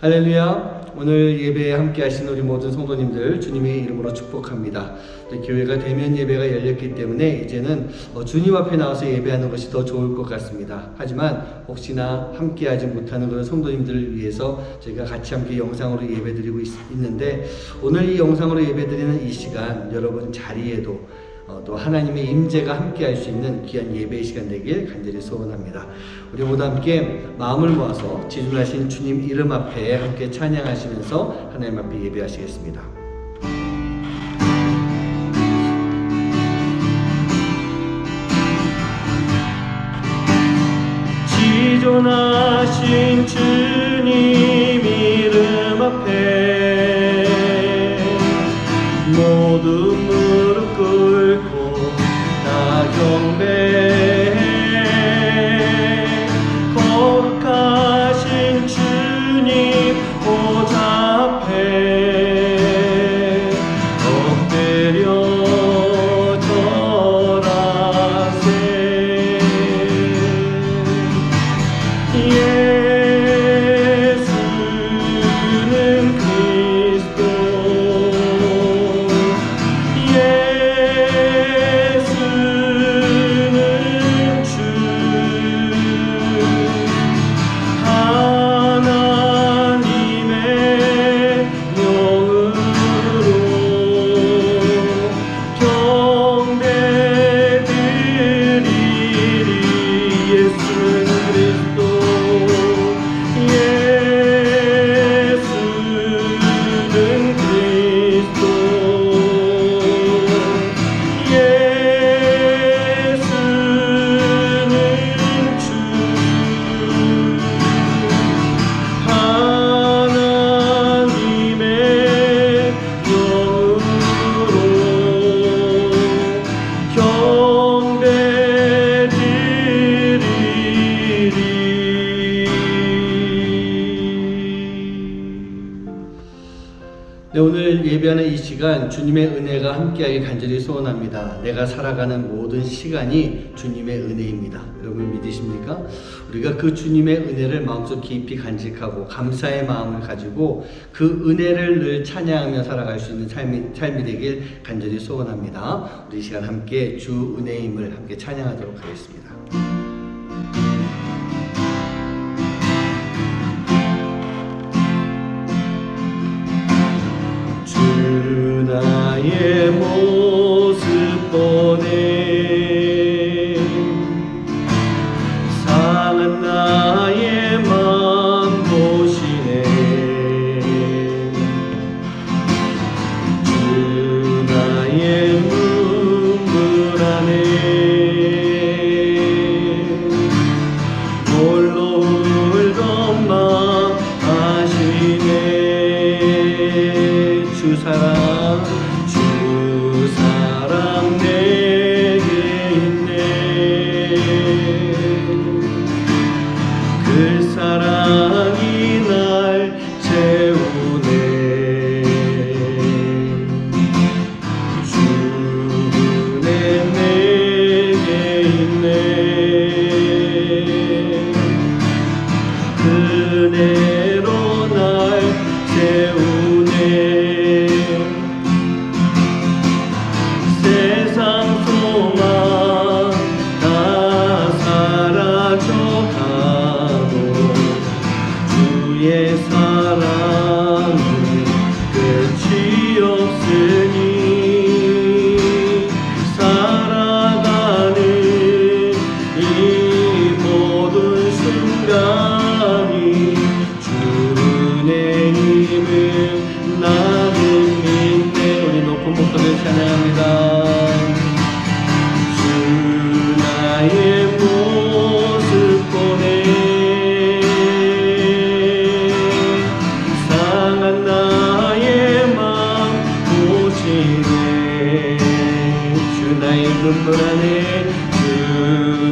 할렐루야. 오늘 예배에 함께 하신 우리 모든 성도님들 주님의 이름으로 축복합니다. 교회가 대면 예배가 열렸기 때문에 이제는 주님 앞에 나와서 예배하는 것이 더 좋을 것 같습니다. 하지만 혹시나 함께 하지 못하는 그런 성도님들을 위해서 저희가 같이 함께 영상으로 예배드리고 있는데, 오늘 이 영상으로 예배드리는 이 시간 여러분 자리에도 또 하나님의 임재가 함께 할 수 있는 귀한 예배의 시간 되길 간절히 소원합니다. 우리 모두 함께 마음을 모아서 지존하신 주님 이름 앞에 함께 찬양하시면서 하나님 앞에 예배하시겠습니다. 지존하신 주님 이름 앞에 모두 무릎 꿇고 다 경배해. 거룩하신 주님 보좌 앞에 엎드려 절하세. 예수는 그리스도, 예수는 주, 하나님의 영으로 경배드리리. 예수는 그리스도, 예수는 그리스도, 예수는 주, 하나님의 영으로 경배드리리. 네, 오늘 예배하는 이 시간 주님의 은혜가 함께하길 간절히 소원합니다. 내가 살아가는 모든 시간이 주님의 은혜입니다. 여러분 믿으십니까? 우리가 그 주님의 은혜를 마음속 깊이 간직하고 감사의 마음을 가지고 그 은혜를 늘 찬양하며 살아갈 수 있는 삶이 되길 간절히 소원합니다. 우리 이 시간 함께 주 은혜임을 함께 찬양하도록 하겠습니다. 주 나의 모습 보네, 상한 나의 맘 보시네. 주 나의 눈물 안에 홀로 울던 맘 아시네. 주 사랑 내게 있네. 그 사랑이 날 채우네. 주 은혜 내게 있네. 그 은혜로 날 채우네. 세상 소망 다 사라져가도 주의 사랑은 끝이 없으니 살아가는 이 모든 순간이 주 은혜임을 나는 믿네. 우리 높은 목소리를 찬양합니다. 주 나의 모습 보네, 상한 나의 맘 보시네. 주 나의 눈물 안에, 주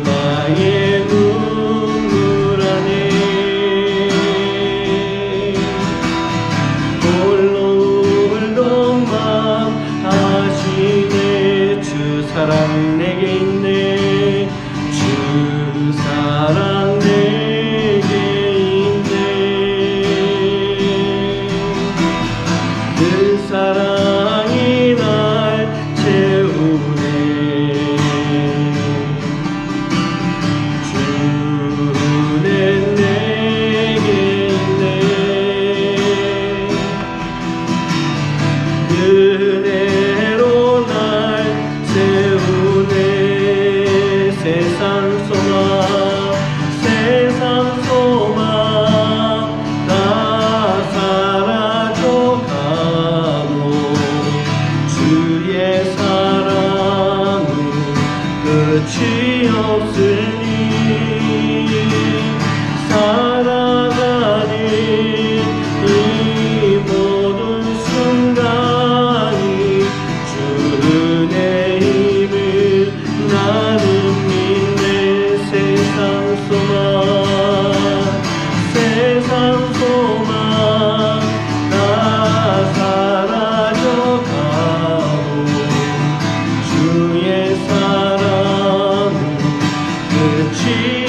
나의 눈물 안에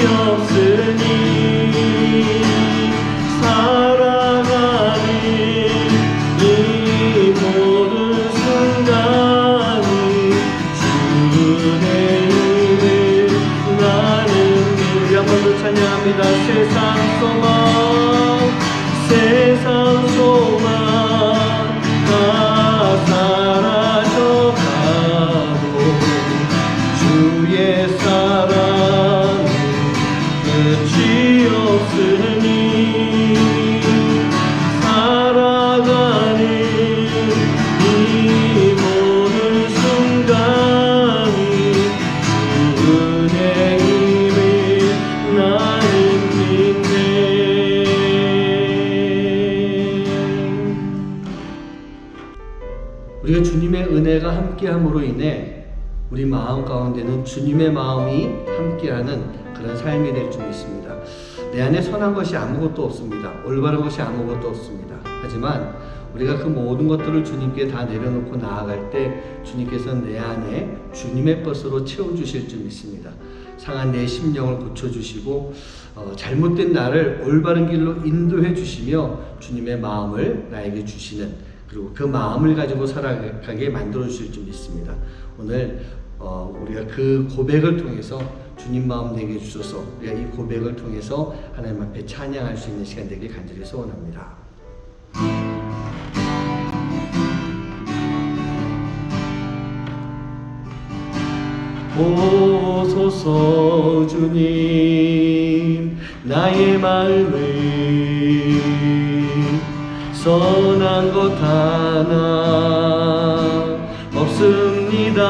없으니 살아가는 이 모든 순간이 주의 은혜를 나는 우리 한 번 더 찬양합니다. 세상 소망 다 사라져가도 주의 사랑은 끝이 없으니 살아가는 이 모든 순간이 주 은혜임을 나는 믿네. 우리가 주님의 은혜가 함께함으로 인해 우리 마음 가운데는 주님의 마음이 함께하는 그런 삶이 될 줄 믿습니다. 내 안에 선한 것이 아무것도 없습니다. 올바른 것이 아무것도 없습니다. 하지만 우리가 그 모든 것들을 주님께 다 내려놓고 나아갈 때 주님께서는 내 안에 주님의 것으로 채워주실 줄 믿습니다. 상한 내 심령을 고쳐주시고 잘못된 나를 올바른 길로 인도해 주시며 주님의 마음을 나에게 주시는, 그리고 그 마음을 가지고 살아가게 만들어 주실 줄 믿습니다. 오늘 우리가 그 고백을 통해서 주님 마음 내게 주셔서 우리가 이 고백을 통해서 하나님 앞에 찬양할 수 있는 시간 되길 간절히 소원합니다. 오소서 주님 나의 마음을 선한 것 하나 없습니다.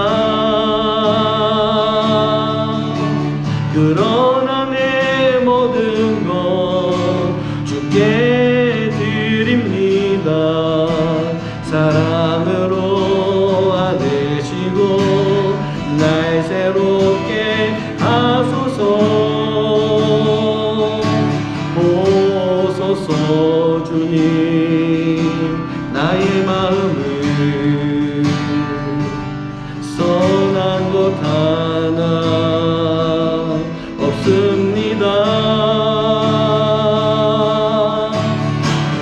그러나 내 모든 것 주께 드립니다. 사랑으로 안으시고 날 새롭게 하소서. 보소서 주님 나의 마음을 선한 것 하나 없습니다.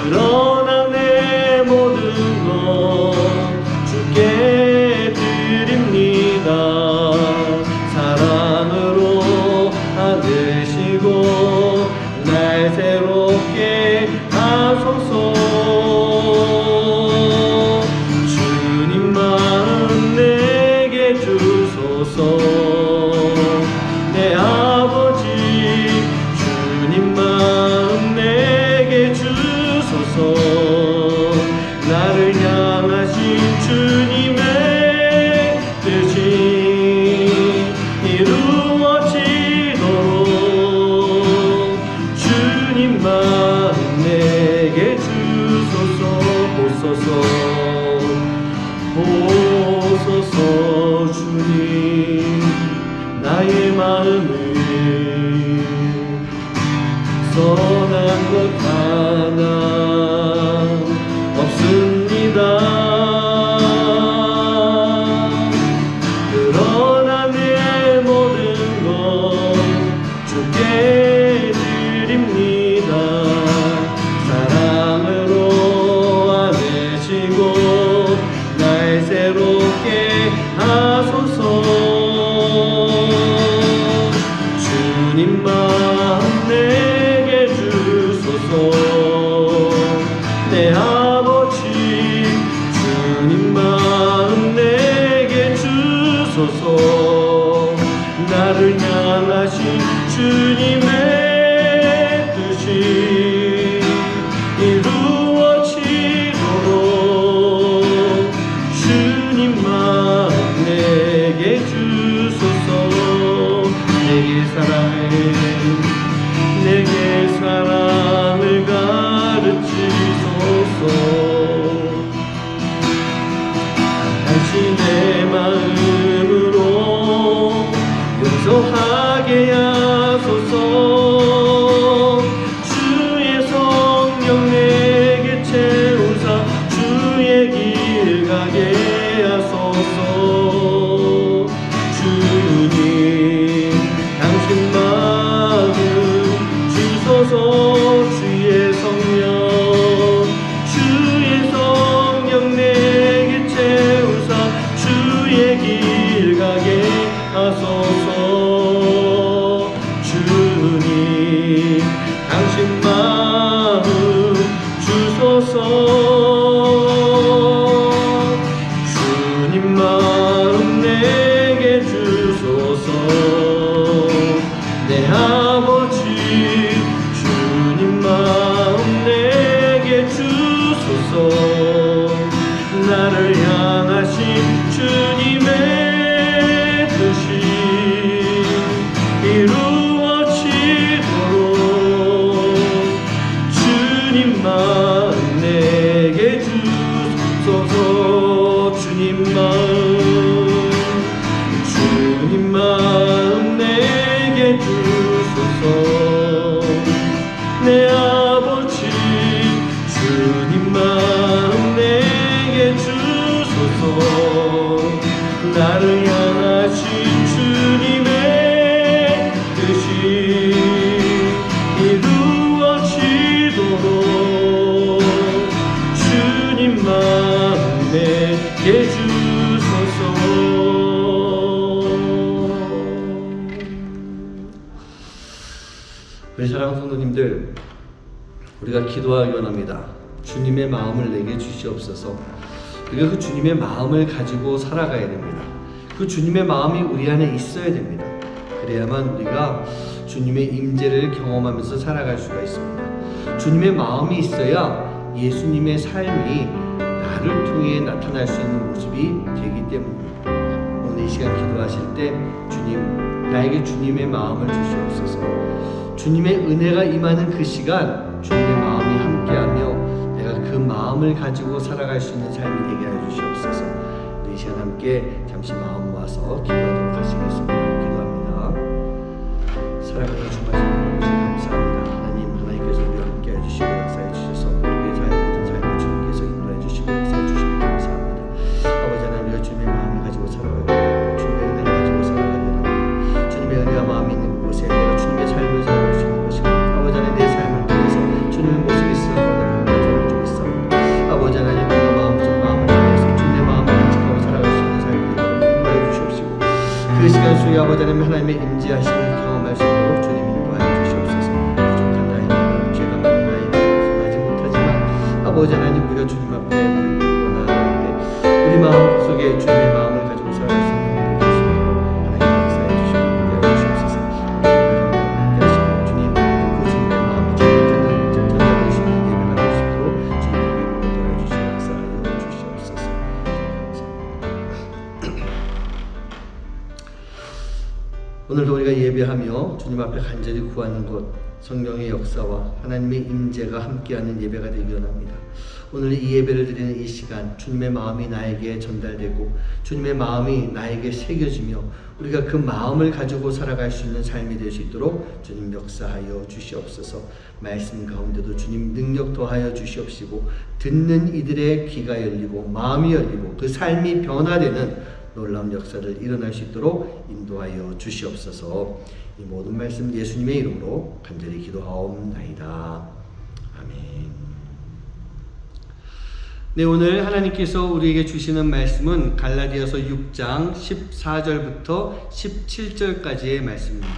그러나 내 모든 것 주께 드립니다. 사랑으로 안으시고 날 새롭게 하소서. 주님 마음 내게 주소서. 내 아버지 주님 마음 내게 주소서. 나를 향하신 주님의 뜻이 이루어지도록 주님 마음 내게 주소서. 보소서 보소서 주님 나의 마음을 선한 것 하나 없습니다. 그러나 내 모든 것 주께 드립니다. 사랑으로 안으시고 날 새롭게 하소서. 주님 마음 내게 주소서. 내 아버지 주님 마음 내게 주소서. 나를 향하신 주님의 뜻이 이루어지도록 주님 마음 내게 주소서. 내게 사랑을 가르치소서. 당신의 마음으로 용서하게 하소서. 주의 성령 내게 채우사 주의 길 가게 하소서. 주님 당신 마음 당신 마음 주소서. 주님 마음 내게 주소서. 내 아버지 주님 마음 내게 주소서. 나를 향하신 주님의 뜻이 이루어지도록 주님 마음 내게 주소서. 주님 마음 내게 주소서. 내 아버지 주님 마음 내게 주소서. 나를 향하신 주님의 뜻이 이루어지도록 주님 마음 내게 주소서. 우리 사랑하는 성도님들, 우리가 기도하기 원합니다. 주님의 마음을 내게 주시옵소서. 우리가 그 주님의 마음을 가지고 살아가야 됩니다. 그 주님의 마음이 우리 안에 있어야 됩니다. 그래야만 우리가 주님의 임재를 경험하면서 살아갈 수가 있습니다. 주님의 마음이 있어야 예수님의 삶이 나를 통해 나타날 수 있는 모습이 되기 때문입니다. 오늘 이 시간 기도하실 때 주님, 나에게 주님의 마음을 주시옵소서. 주님의 은혜가 임하는 그 시간 주님의 마음이 함께하며 내가 그 마음을 가지고 살아갈 수 있는 삶이 되게 하여 주시옵소서. 이 시간 함께 잠시 마음 모아서 기도하도록 하시겠습니다. 기도합니다. 사랑하는 주 말씀 감사합니다. 하나님께서 우리와 함께 해주시고 역사해 주셔서 우리의 모든 삶을 주님께서 인도해 주시고 역사해 주시고 감사합니다. 아버지 하나님, 우리가 주님의 마음을 가지고 살아가게 합니다. 주님의 은혜를 가지고 살아가게 합니다. 주님의 은혜와 마음이 있는 곳에 내가 주님의 삶을 살아갈 수 있는 것이고, 아버지 하나님, 내 삶을 통해서 주님의 모습이 있으면 나를 좀 있어. 아버지 하나님, 우리가 마음을 통해서 주님의 마음을 간직하고 살아갈 수 있는 삶을 인도해 주시옵시고, 그 시간 속에 아버지 하나님, 하나님의 임재하심을 경험할 수 있도록 주님 인도하여 주시옵소서. 부족한 나이입니다. 죄가 많은 나이입니다. 선하지 못하지만 아버지 하나님, 우리가 주님 앞에 나아갈 때 우리 마음 속에 주님의 마음을 가지고 살아갈 수 있는 하나님 역사해 주시고 인도하여 주시옵소서. 주님, 그 주님의 마음이 전달될 수 있는 예배가 될 수 있도록 주님의 인도하여 주시고 역사하여 주시옵소서. 오늘도 우리가 예배하며 주님 앞에 간절히 구하는 것, 성령의 역사와 하나님의 임재가 함께하는 예배가 되기 원합니다. 오늘 이 예배를 드리는 이 시간 주님의 마음이 나에게 전달되고 주님의 마음이 나에게 새겨지며 우리가 그 마음을 가지고 살아갈 수 있는 삶이 될 수 있도록 주님 역사하여 주시옵소서. 말씀 가운데도 주님 능력 더하여 주시옵시고, 듣는 이들의 귀가 열리고 마음이 열리고 그 삶이 변화되는 놀라운 역사를 일어날 수 있도록 인도하여 주시옵소서. 이 모든 말씀 예수님의 이름으로 간절히 기도하옵나이다. 아멘. 네, 오늘 하나님께서 우리에게 주시는 말씀은 갈라디아서 6장 14절부터 17절까지의 말씀입니다.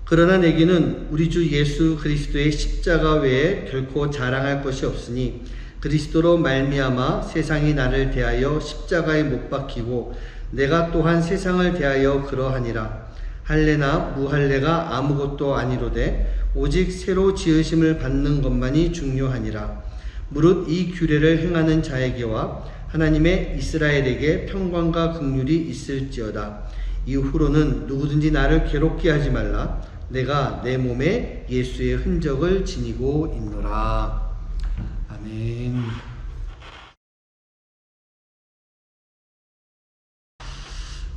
그러나 내게는 우리 주 예수 그리스도의 십자가 외에 결코 자랑할 것이 없으니 그리스도로 말미암아 세상이 나를 대하여 십자가에 못 박히고 내가 또한 세상을 대하여 그러하니라. 할례나 무할례가 아무것도 아니로되 오직 새로 지으심을 받는 것만이 중요하니라. 무릇 이 규례를 행하는 자에게와 하나님의 이스라엘에게 평강과 긍휼이 있을지어다. 이후로는 누구든지 나를 괴롭게 하지 말라. 내가 내 몸에 예수의 흔적을 지니고 있노라. 아멘.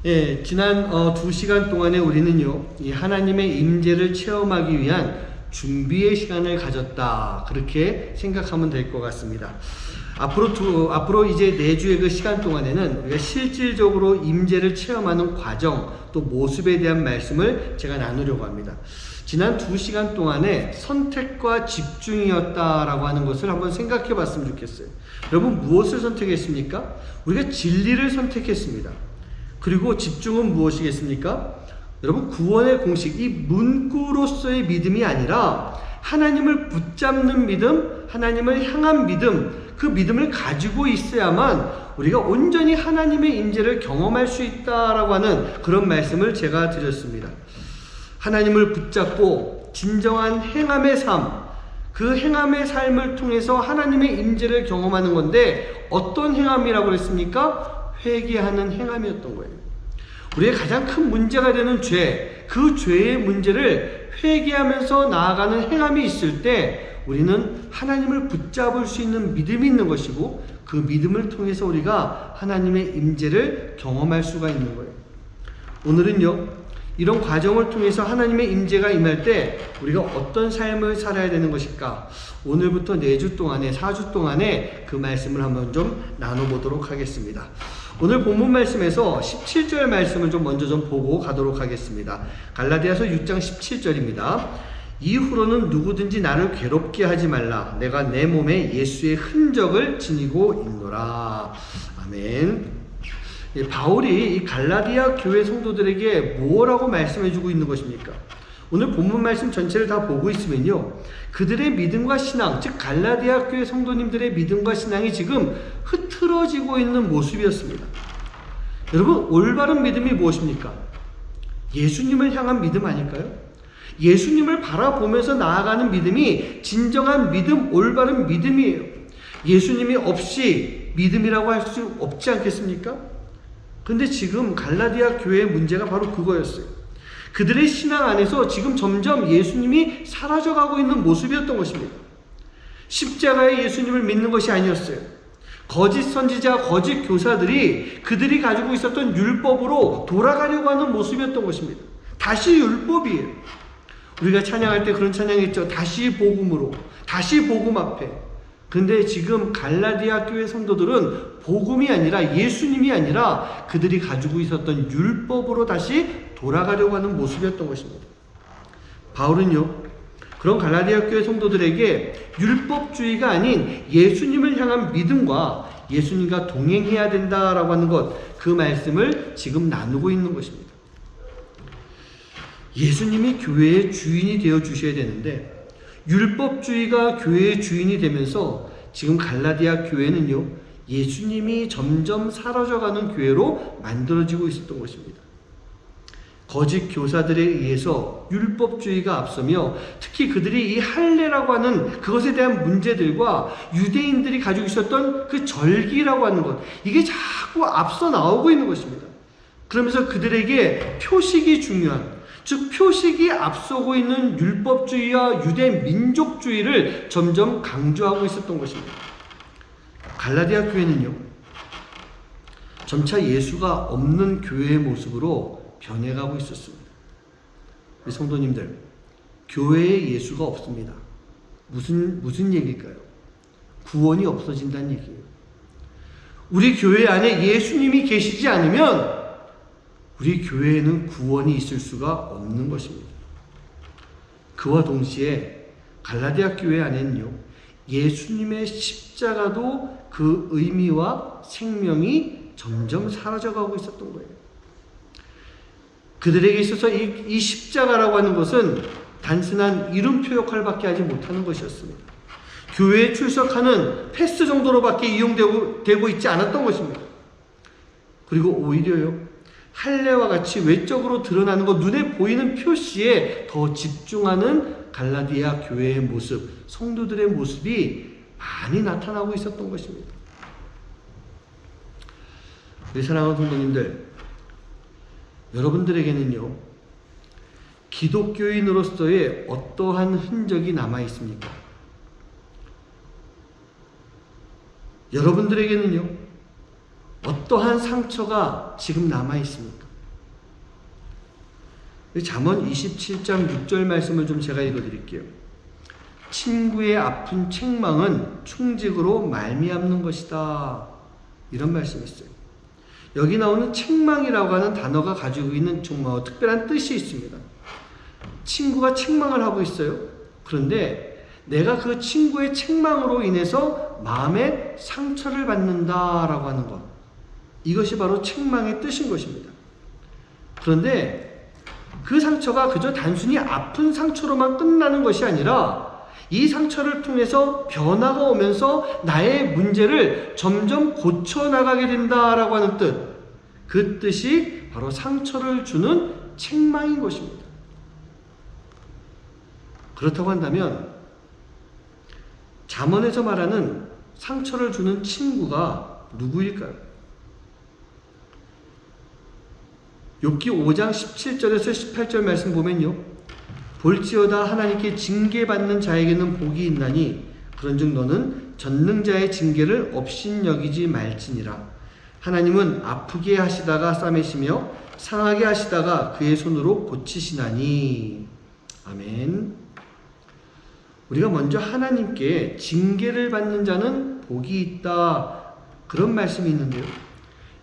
예, 지난 2시간 동안에 우리는요, 이 하나님의 임재를 체험하기 위한 준비의 시간을 가졌다, 그렇게 생각하면 될 것 같습니다. 앞으로 이제 4주의 그 시간 동안에는 우리가 실질적으로 임재를 체험하는 과정, 또 모습에 대한 말씀을 제가 나누려고 합니다. 지난 2시간 동안에 선택과 집중이었다라고 하는 것을 한번 생각해 봤으면 좋겠어요. 여러분, 무엇을 선택했습니까? 우리가 진리를 선택했습니다. 그리고 집중은 무엇이겠습니까? 여러분, 구원의 공식, 이 문구로서의 믿음이 아니라 하나님을 붙잡는 믿음, 하나님을 향한 믿음, 그 믿음을 가지고 있어야만 우리가 온전히 하나님의 임재를 경험할 수 있다라고 하는 그런 말씀을 제가 드렸습니다. 하나님을 붙잡고 진정한 행함의 삶, 그 행함의 삶을 통해서 하나님의 임재를 경험하는 건데, 어떤 행함이라고 그랬습니까? 회개하는 행함이었던 거예요. 우리의 가장 큰 문제가 되는 죄, 그 죄의 문제를 회개하면서 나아가는 행함이 있을 때 우리는 하나님을 붙잡을 수 있는 믿음이 있는 것이고, 그 믿음을 통해서 우리가 하나님의 임재를 경험할 수가 있는 거예요. 오늘은요, 이런 과정을 통해서 하나님의 임재가 임할 때 우리가 어떤 삶을 살아야 되는 것일까? 오늘부터 4주 동안에, 4주 동안에 그 말씀을 한번 좀 나눠보도록 하겠습니다. 오늘 본문 말씀에서 17절 말씀을 먼저 보고 가도록 하겠습니다. 갈라디아서 6장 17절입니다. 이후로는 누구든지 나를 괴롭게 하지 말라. 내가 내 몸에 예수의 흔적을 지니고 있노라. 아멘. 바울이 이 갈라디아 교회 성도들에게 뭐라고 말씀해주고 있는 것입니까? 오늘 본문 말씀 전체를 다 보고 있으면요, 그들의 믿음과 신앙, 즉 갈라디아 교회 성도님들의 믿음과 신앙이 지금 흐트러지고 있는 모습이었습니다. 여러분, 올바른 믿음이 무엇입니까? 예수님을 향한 믿음 아닐까요? 예수님을 바라보면서 나아가는 믿음이 진정한 믿음, 올바른 믿음이에요. 예수님이 없이 믿음이라고 할 수 없지 않겠습니까? 근데 지금 갈라디아 교회의 문제가 바로 그거였어요. 그들의 신앙 안에서 지금 점점 예수님이 사라져가고 있는 모습이었던 것입니다. 십자가의 예수님을 믿는 것이 아니었어요. 거짓 선지자, 거짓 교사들이 그들이 가지고 있었던 율법으로 돌아가려고 하는 모습이었던 것입니다. 다시 율법이에요. 우리가 찬양할 때 그런 찬양했죠. 다시 복음으로, 다시 복음 앞에. 근데 지금 갈라디아 교회 성도들은 복음이 아니라, 예수님이 아니라 그들이 가지고 있었던 율법으로 다시 돌아가려고 하는 모습이었던 것입니다. 바울은요, 그런 갈라디아 교회 성도들에게 율법주의가 아닌 예수님을 향한 믿음과 예수님과 동행해야 된다라고 하는 것, 그 말씀을 지금 나누고 있는 것입니다. 예수님이 교회의 주인이 되어 주셔야 되는데, 율법주의가 교회의 주인이 되면서 지금 갈라디아 교회는요, 예수님이 점점 사라져가는 교회로 만들어지고 있었던 것입니다. 거짓 교사들에 의해서 율법주의가 앞서며, 특히 그들이 이 할례라고 하는 그것에 대한 문제들과 유대인들이 가지고 있었던 그 절기라고 하는 것, 이게 자꾸 앞서 나오고 있는 것입니다. 그러면서 그들에게 표식이 중요한, 즉 표식이 앞서고 있는 율법주의와 유대 민족주의를 점점 강조하고 있었던 것입니다. 갈라디아 교회는요, 점차 예수가 없는 교회의 모습으로 변해가고 있었습니다. 우리 성도님들, 교회에 예수가 없습니다. 무슨 얘기일까요? 구원이 없어진다는 얘기예요. 우리 교회 안에 예수님이 계시지 않으면 우리 교회에는 구원이 있을 수가 없는 것입니다. 그와 동시에 갈라디아 교회 안에는요, 예수님의 십자가도 그 의미와 생명이 점점 사라져가고 있었던 거예요. 그들에게 있어서 이 십자가라고 하는 것은 단순한 이름표 역할밖에 하지 못하는 것이었습니다. 교회에 출석하는 패스 정도로밖에 이용되고 있지 않았던 것입니다. 그리고 오히려요, 할례와 같이 외적으로 드러나는 것, 눈에 보이는 표시에 더 집중하는 갈라디아 교회의 모습, 성도들의 모습이 많이 나타나고 있었던 것입니다. 우리 사랑하는 성도님들, 여러분들에게는요, 기독교인으로서의 어떠한 흔적이 남아 있습니까? 여러분들에게는요, 어떠한 상처가 지금 남아 있습니까? 잠언 27장 6절 말씀을 제가 읽어드릴게요. 친구의 아픈 책망은 충직으로 말미암는 것이다. 이런 말씀이 있어요. 여기 나오는 책망이라고 하는 단어가 가지고 있는 정말 특별한 뜻이 있습니다. 친구가 책망을 하고 있어요. 그런데 내가 그 친구의 책망으로 인해서 마음에 상처를 받는다라고 하는 것, 이것이 바로 책망의 뜻인 것입니다. 그런데 그 상처가 그저 단순히 아픈 상처로만 끝나는 것이 아니라 이 상처를 통해서 변화가 오면서 나의 문제를 점점 고쳐나가게 된다라고 하는 뜻. 그 뜻이 바로 상처를 주는 책망인 것입니다. 그렇다고 한다면 잠언에서 말하는 상처를 주는 친구가 누구일까요? 욥기 5장 17절에서 18절 말씀 보면요. 볼지어다 하나님께 징계받는 자에게는 복이 있나니 그런즉 너는 전능자의 징계를 업신여기지 말지니라. 하나님은 아프게 하시다가 싸매시며 상하게 하시다가 그의 손으로 고치시나니. 아멘. 우리가 먼저 하나님께 징계를 받는 자는 복이 있다, 그런 말씀이 있는데요.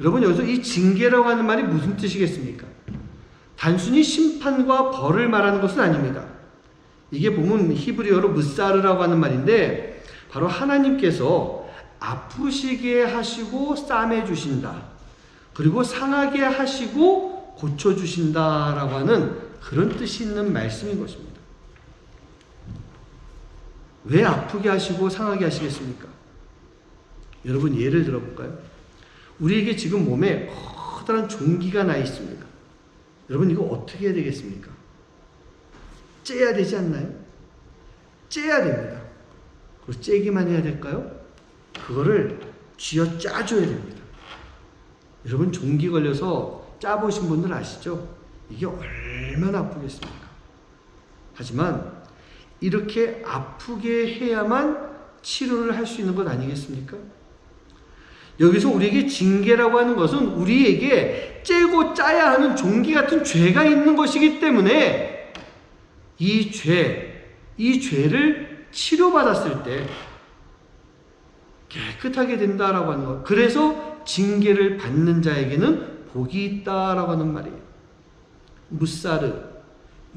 여러분, 여기서 이 징계라고 하는 말이 무슨 뜻이겠습니까? 단순히 심판과 벌을 말하는 것은 아닙니다. 이게 보면 히브리어로 무사르라고 하는 말인데 바로 하나님께서 아프시게 하시고 싸매주신다, 그리고 상하게 하시고 고쳐주신다라고 하는 그런 뜻이 있는 말씀인 것입니다. 왜 아프게 하시고 상하게 하시겠습니까? 여러분, 예를 들어볼까요? 우리에게 지금 몸에 커다란 종기가 나 있습니다. 여러분, 이거 어떻게 해야 되겠습니까? 째야 되지 않나요? 째야 됩니다. 그리고 째기만 해야 될까요? 그거를 쥐어 짜줘야 됩니다. 여러분, 종기 걸려서 짜보신 분들 아시죠? 이게 얼마나 아프겠습니까? 하지만 이렇게 아프게 해야만 치료를 할 수 있는 것 아니겠습니까? 여기서 우리에게 징계라고 하는 것은 우리에게 째고 짜야 하는 종기 같은 죄가 있는 것이기 때문에 이 죄를 치료받았을 때 깨끗하게 된다라고 하는 것. 그래서 징계를 받는 자에게는 복이 있다라고 하는 말이에요. 무사르,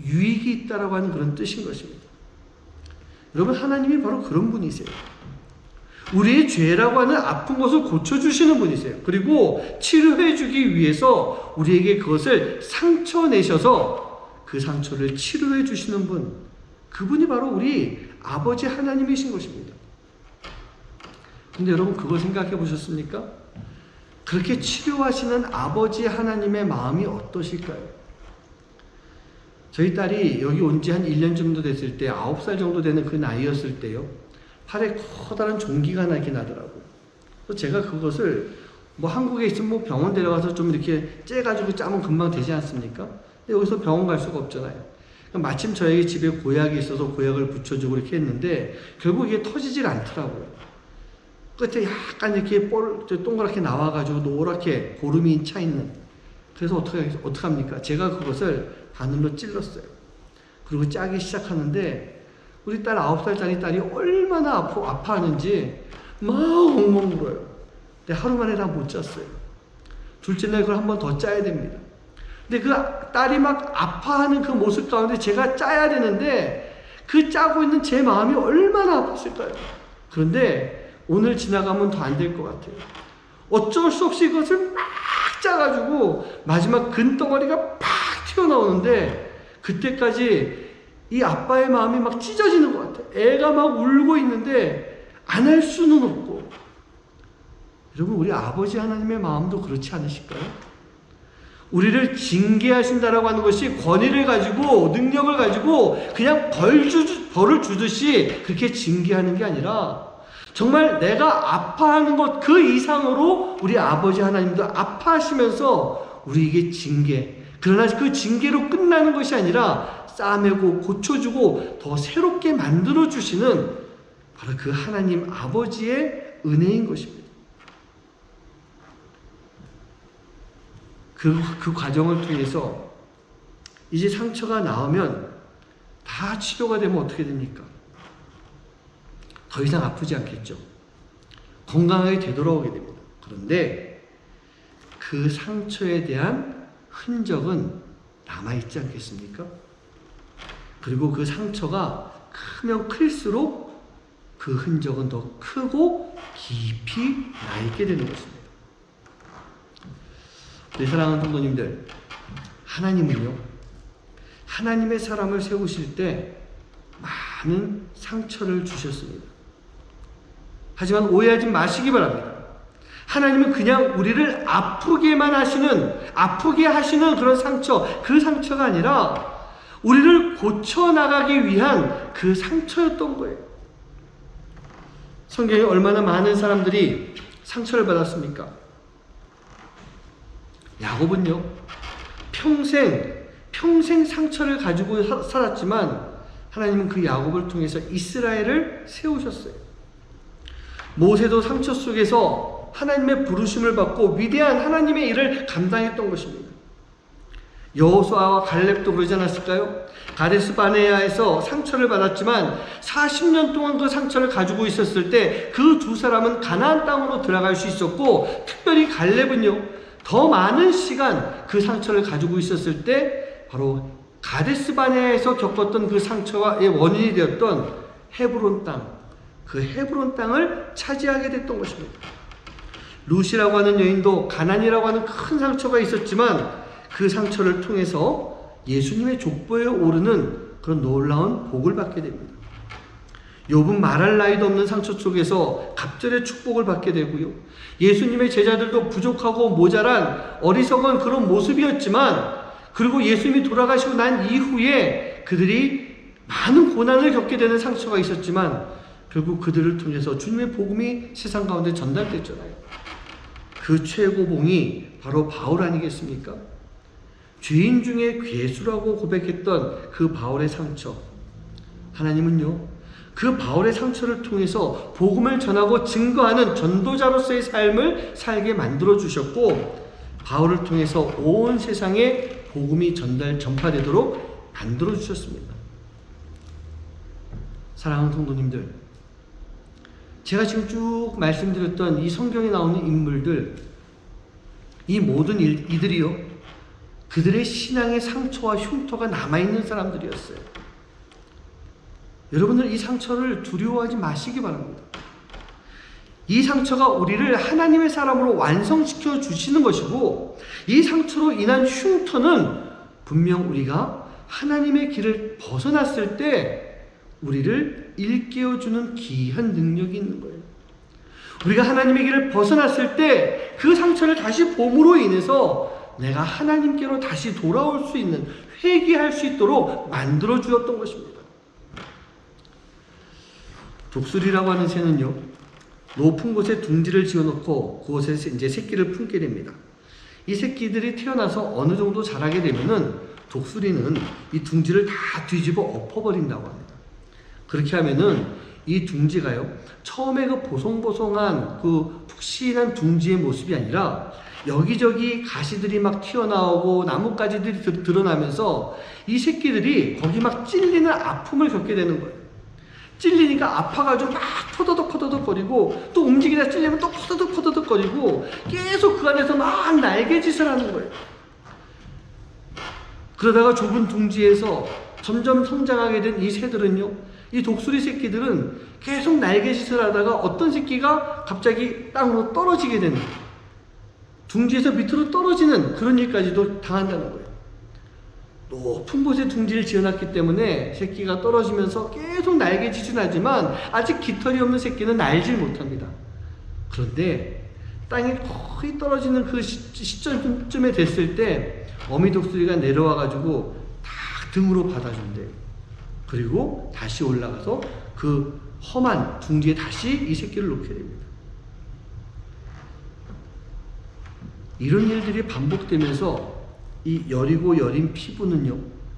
유익이 있다라고 하는 그런 뜻인 것입니다. 여러분, 하나님이 바로 그런 분이세요. 우리의 죄라고 하는 아픈 것을 고쳐주시는 분이세요. 그리고 치료해주기 위해서 우리에게 그것을 상처 내셔서 그 상처를 치료해 주시는 분, 그분이 바로 우리 아버지 하나님이신 것입니다. 근데 여러분, 그걸 생각해 보셨습니까? 그렇게 치료하시는 아버지 하나님의 마음이 어떠실까요? 저희 딸이 여기 온 지 한 1년 정도 됐을 때, 9살 정도 되는 그 나이였을 때요, 팔에 커다란 종기가 나긴 하더라고요. 제가 그것을 한국에 있으면 병원 데려가서 좀 이렇게 째가지고 짜면 금방 되지 않습니까? 근데 여기서 병원 갈 수가 없잖아요. 마침 저희 집에 고약이 있어서 고약을 붙여주고 이렇게 했는데 결국 이게 터지질 않더라고요. 끝에 약간 이렇게 동그랗게 나와가지고 노랗게 고름이 차 있는. 그래서 어떡합니까? 제가 그것을 바늘로 찔렀어요. 그리고 짜기 시작하는데 우리 딸 9살짜리 딸이 얼마나 아파하는지 막 엉엉 울어요. 근데 하루 만에 다 못 짰어요. 둘째 날 그걸 한 번 더 짜야 됩니다. 근데 그 딸이 막 아파하는 그 모습 가운데 제가 짜야 되는데 그 짜고 있는 제 마음이 얼마나 아팠을까요? 그런데 오늘 지나가면 더 안 될 것 같아요. 어쩔 수 없이 그것을 막 짜가지고 마지막 근덩어리가 팍 튀어나오는데 그때까지 이 아빠의 마음이 막 찢어지는 것 같아요. 애가 막 울고 있는데 안 할 수는 없고. 여러분, 우리 아버지 하나님의 마음도 그렇지 않으실까요? 우리를 징계하신다라고 하는 것이 권위를 가지고 능력을 가지고 그냥 벌을 주듯이 그렇게 징계하는 게 아니라 정말 내가 아파하는 것 그 이상으로 우리 아버지 하나님도 아파하시면서 우리에게 징계, 그러나 그 징계로 끝나는 것이 아니라 싸매고 고쳐주고 더 새롭게 만들어주시는 바로 그 하나님 아버지의 은혜인 것입니다. 그 과정을 통해서 이제 상처가 나오면 다 치료가 되면 어떻게 됩니까? 더 이상 아프지 않겠죠. 건강하게 되돌아오게 됩니다. 그런데 그 상처에 대한 흔적은 남아있지 않겠습니까? 그리고 그 상처가 크면 클수록 그 흔적은 더 크고 깊이 나있게 되는 것입니다. 우리 사랑하는 성도님들, 하나님은요, 하나님의 사람을 세우실 때 많은 상처를 주셨습니다. 하지만 오해하지 마시기 바랍니다. 하나님은 그냥 우리를 아프게 하시는 그런 상처, 그 상처가 아니라 우리를 고쳐나가기 위한 그 상처였던 거예요. 성경에 얼마나 많은 사람들이 상처를 받았습니까? 야곱은요, 평생 상처를 가지고 살았지만 하나님은 그 야곱을 통해서 이스라엘을 세우셨어요. 모세도 상처 속에서 하나님의 부르심을 받고 위대한 하나님의 일을 감당했던 것입니다. 여호수아와 갈렙도 그러지 않았을까요? 가데스 바네아에서 상처를 받았지만 40년 동안 그 상처를 가지고 있었을 때 그 두 사람은 가나안 땅으로 들어갈 수 있었고, 특별히 갈렙은요, 더 많은 시간 그 상처를 가지고 있었을 때 바로 가데스 바네아에서 겪었던 그 상처의 원인이 되었던 헤브론 땅, 그 헤브론 땅을 차지하게 됐던 것입니다. 룻이라고 하는 여인도 가난이라고 하는 큰 상처가 있었지만 그 상처를 통해서 예수님의 족보에 오르는 그런 놀라운 복을 받게 됩니다. 욥은 말할 나위도 없는 상처 속에서 갑절의 축복을 받게 되고요. 예수님의 제자들도 부족하고 모자란 어리석은 그런 모습이었지만, 그리고 예수님이 돌아가시고 난 이후에 그들이 많은 고난을 겪게 되는 상처가 있었지만 결국 그들을 통해서 주님의 복음이 세상 가운데 전달됐잖아요. 그 최고봉이 바로 바울 아니겠습니까? 죄인 중에 괴수라고 고백했던 그 바울의 상처, 하나님은요, 그 바울의 상처를 통해서 복음을 전하고 증거하는 전도자로서의 삶을 살게 만들어 주셨고, 바울을 통해서 온 세상에 복음이 전파되도록 만들어 주셨습니다. 사랑하는 성도님들, 제가 지금 쭉 말씀드렸던 이 성경에 나오는 인물들, 이 모든 이들이요, 그들의 신앙의 상처와 흉터가 남아있는 사람들이었어요. 여러분들 이 상처를 두려워하지 마시기 바랍니다. 이 상처가 우리를 하나님의 사람으로 완성시켜 주시는 것이고, 이 상처로 인한 흉터는 분명 우리가 하나님의 길을 벗어났을 때 우리를 일깨워주는 귀한 능력이 있는 거예요. 우리가 하나님의 길을 벗어났을 때 그 상처를 다시 봄으로 인해서 내가 하나님께로 다시 돌아올 수 있는, 회개할 수 있도록 만들어 주었던 것입니다. 독수리라고 하는 새는요, 높은 곳에 둥지를 지어놓고 그곳에서 이제 새끼를 품게 됩니다. 이 새끼들이 태어나서 어느 정도 자라게 되면은 독수리는 이 둥지를 다 뒤집어 엎어버린다고 합니다. 그렇게 하면은 이 둥지가요, 처음에 그 보송보송한 그 푹신한 둥지의 모습이 아니라 여기저기 가시들이 막 튀어나오고 나뭇가지들이 드러나면서 이 새끼들이 거기 막 찔리는 아픔을 겪게 되는 거예요. 찔리니까 아파가지고 막 퍼더덕 거리고, 또 움직이다 찔리면 또 퍼더덕 거리고, 계속 그 안에서 막 날개짓을 하는 거예요. 그러다가 좁은 둥지에서 점점 성장하게 된 이 새들은요, 이 독수리 새끼들은 계속 날개짓을 하다가 어떤 새끼가 갑자기 땅으로 떨어지게 되는, 둥지에서 밑으로 떨어지는 그런 일까지도 당한다는 거예요. 높은 곳에 둥지를 지어놨기 때문에 새끼가 떨어지면서 계속 날개짓은 하지만 아직 깃털이 없는 새끼는 날질 못합니다. 그런데 땅에 거의 떨어지는 그 시점쯤에 됐을 때 어미 독수리가 내려와가지고 딱 등으로 받아준대요. 그리고 다시 올라가서 그 험한 둥지에 다시 이 새끼를 놓게 됩니다. 이런 일들이 반복되면서 이 여리고 여린 피부는요,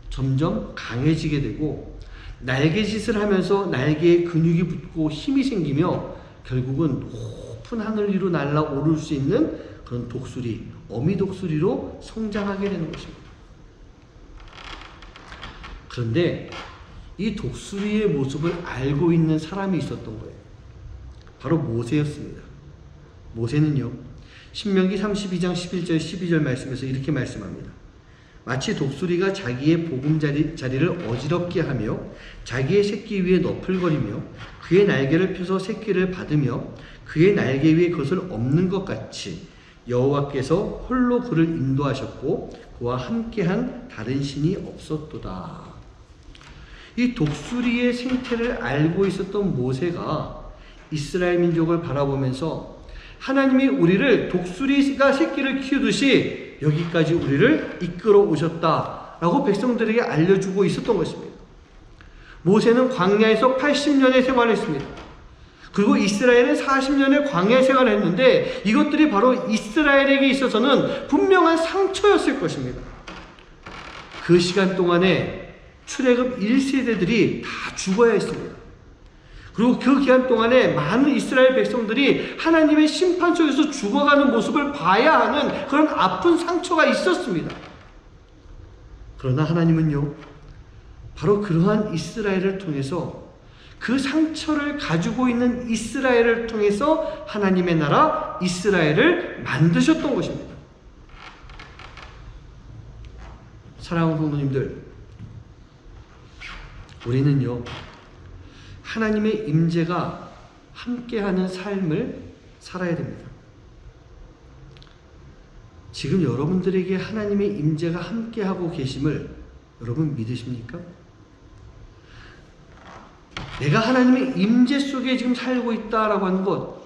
점점 강해지게 되고, 날개짓을 하면서 날개에 근육이 붙고 힘이 생기며 결국은 높은 하늘 위로 날아오를 수 있는 그런 독수리, 어미 독수리로 성장하게 되는 것입니다. 그런데 이 독수리의 모습을 알고 있는 사람이 있었던 거예요. 바로 모세였습니다. 모세는요, 신명기 32장 11절 12절 말씀에서 이렇게 말씀합니다. 마치 독수리가 자기의 보금자리를 어지럽게 하며 자기의 새끼 위에 너풀거리며 그의 날개를 펴서 새끼를 받으며 그의 날개 위에 그것을 엎는 것 같이 여호와께서 홀로 그를 인도하셨고 그와 함께한 다른 신이 없었도다. 이 독수리의 생태를 알고 있었던 모세가 이스라엘 민족을 바라보면서 하나님이 우리를 독수리가 새끼를 키우듯이 여기까지 우리를 이끌어 오셨다라고 백성들에게 알려주고 있었던 것입니다. 모세는 광야에서 80년의 생활을 했습니다. 그리고 이스라엘은 40년의 광야 생활을 했는데 이것들이 바로 이스라엘에게 있어서는 분명한 상처였을 것입니다. 그 시간 동안에 출애굽 1세대들이 다 죽어야 했습니다. 그리고 그 기간 동안에 많은 이스라엘 백성들이 하나님의 심판 속에서 죽어가는 모습을 봐야 하는 그런 아픈 상처가 있었습니다. 그러나 하나님은요, 바로 그러한 이스라엘을 통해서 그 상처를 가지고 있는 이스라엘을 통해서 하나님의 나라 이스라엘을 만드셨던 것입니다. 사랑하는 성도님들, 우리는요, 하나님의 임재가 함께하는 삶을 살아야 됩니다. 지금 여러분들에게 하나님의 임재가 함께하고 계심을 여러분 믿으십니까? 내가 하나님의 임재 속에 지금 살고 있다라고 하는 것,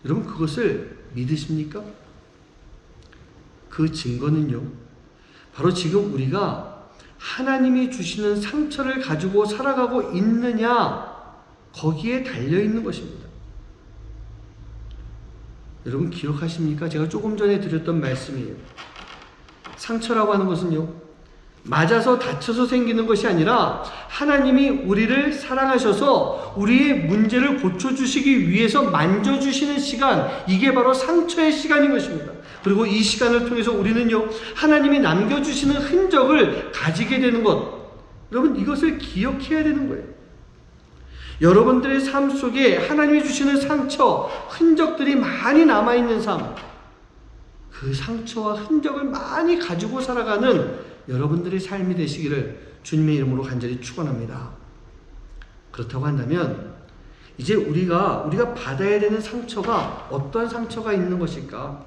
여러분 그것을 믿으십니까? 그 증거는요, 바로 지금 우리가 하나님이 주시는 상처를 가지고 살아가고 있느냐, 거기에 달려있는 것입니다. 여러분 기억하십니까? 제가 조금 전에 드렸던 말씀이에요. 상처라고 하는 것은요, 맞아서 다쳐서 생기는 것이 아니라 하나님이 우리를 사랑하셔서 우리의 문제를 고쳐주시기 위해서 만져주시는 시간, 이게 바로 상처의 시간인 것입니다. 그리고 이 시간을 통해서 우리는요, 하나님이 남겨주시는 흔적을 가지게 되는 것, 여러분 이것을 기억해야 되는 거예요. 여러분들의 삶 속에 하나님이 주시는 상처, 흔적들이 많이 남아있는 삶, 그 상처와 흔적을 많이 가지고 살아가는 여러분들의 삶이 되시기를 주님의 이름으로 간절히 축원합니다. 그렇다고 한다면 이제 우리가 받아야 되는 상처가 어떠한 상처가 있는 것일까?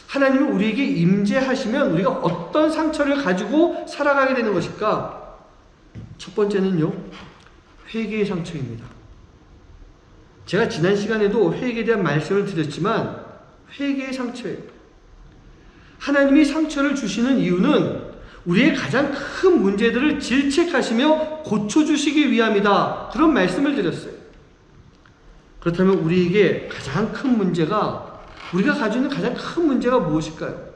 하나님이 우리에게 임재하시면 우리가 어떤 상처를 가지고 살아가게 되는 것일까? 첫 번째는요, 회개의 상처입니다. 제가 지난 시간에도 회개에 대한 말씀을 드렸지만 회개의 상처예요. 하나님이 상처를 주시는 이유는 우리의 가장 큰 문제들을 질책하시며 고쳐주시기 위함이다, 그런 말씀을 드렸어요. 그렇다면 우리에게 가장 큰 문제가, 우리가 가지고 있는 가장 큰 문제가 무엇일까요?